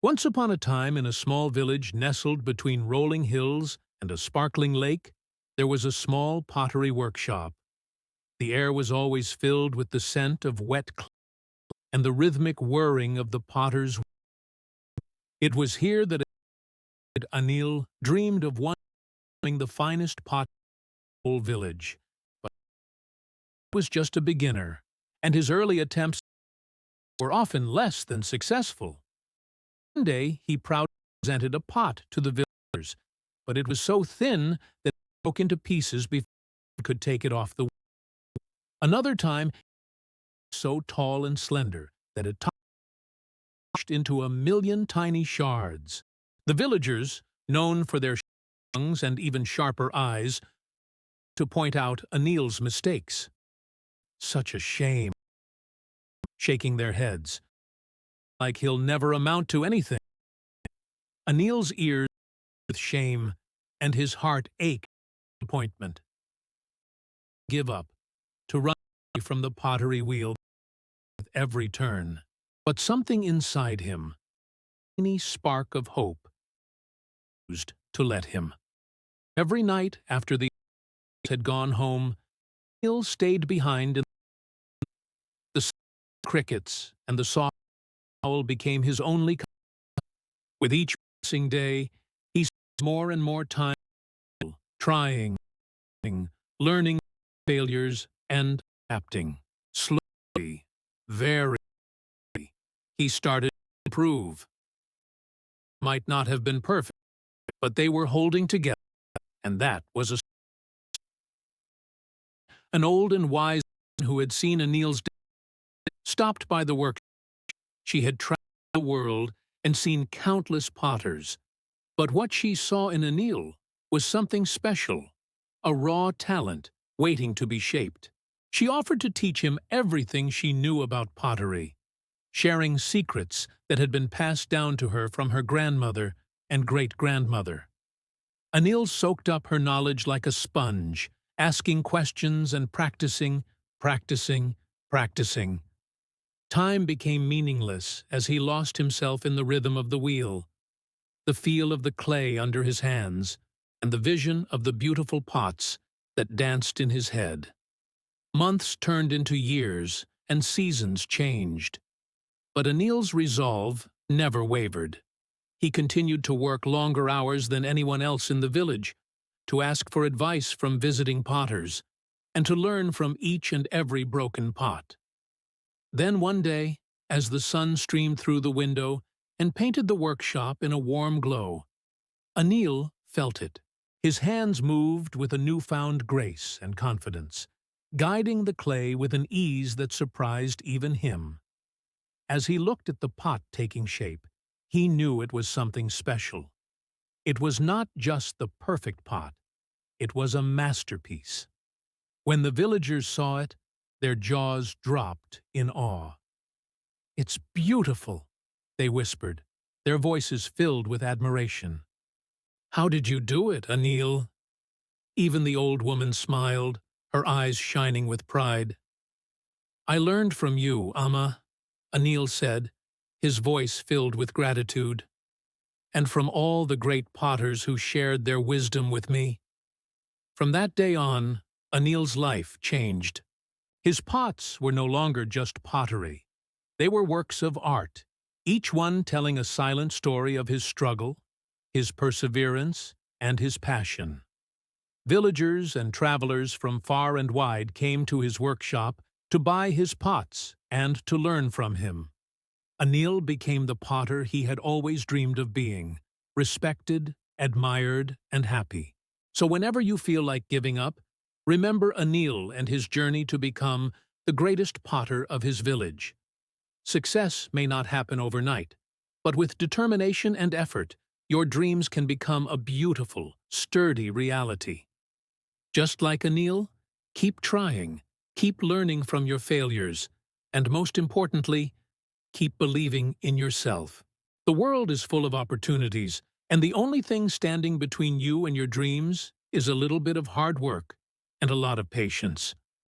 Once upon a time, in a small village nestled between rolling hills and a sparkling lake, there was a small pottery workshop. The air was always filled with the scent of wet clay and the rhythmic whirring of the potter's. It was here that Anil dreamed of one becoming the finest pot in the whole village. But he was just a beginner, and his early attempts were often less than successful. One day, he proudly presented a pot to the villagers, but it was so thin that it broke into pieces before he could take it off the wheel. Another time, it was so tall and slender that it crushed into 1,000,000 tiny shards. The villagers, known for their tongues and even sharper eyes, to point out Anil's mistakes. Such a shame, shaking their heads, like he'll never amount to anything. Anil's ears ached with shame, and his heart ached with disappointment. Give up, to run away from the pottery wheel with every turn. But something inside him, a tiny spark of hope, refused to let him. Every night after the others had gone home, Anil stayed behind in the crickets, and the soft owl became his only companion. With each passing day, he spent more and more time trying, learning failures, and adapting. Slowly, very slowly, he started to improve. Might not have been perfect, but they were holding together, and that was a. An old and wise woman who had seen Anil's day stopped by the workshop. She had traveled the world and seen countless potters, but what she saw in Anil was something special, a raw talent waiting to be shaped. She offered to teach him everything she knew about pottery, sharing secrets that had been passed down to her from her grandmother and great-grandmother. Anil soaked up her knowledge like a sponge, asking questions and practicing. Time became meaningless as he lost himself in the rhythm of the wheel, the feel of the clay under his hands, and the vision of the beautiful pots that danced in his head. Months turned into years, and seasons changed. But Anil's resolve never wavered. He continued to work longer hours than anyone else in the village, to ask for advice from visiting potters, and to learn from each and every broken pot. Then one day, as the sun streamed through the window and painted the workshop in a warm glow, Anil felt it. His hands moved with a newfound grace and confidence, guiding the clay with an ease that surprised even him. As he looked at the pot taking shape, he knew it was something special. It was not just the perfect pot, it was a masterpiece. When the villagers saw it, their jaws dropped in awe. "It's beautiful," they whispered, their voices filled with admiration. "How did you do it, Anil?" Even the old woman smiled, her eyes shining with pride. "I learned from you, Amma," Anil said, his voice filled with gratitude, "and from all the great potters who shared their wisdom with me." From that day on, Anil's life changed. His pots were no longer just pottery. They were works of art, each one telling a silent story of his struggle, his perseverance, and his passion. Villagers and travelers from far and wide came to his workshop to buy his pots and to learn from him. Anil became the potter he had always dreamed of being, respected, admired, and happy. So whenever you feel like giving up, remember Anil and his journey to become the greatest potter of his village. Success may not happen overnight, but with determination and effort, your dreams can become a beautiful, sturdy reality. Just like Anil, keep trying, keep learning from your failures, and most importantly, keep believing in yourself. The world is full of opportunities, and the only thing standing between you and your dreams is a little bit of hard work and a lot of patience.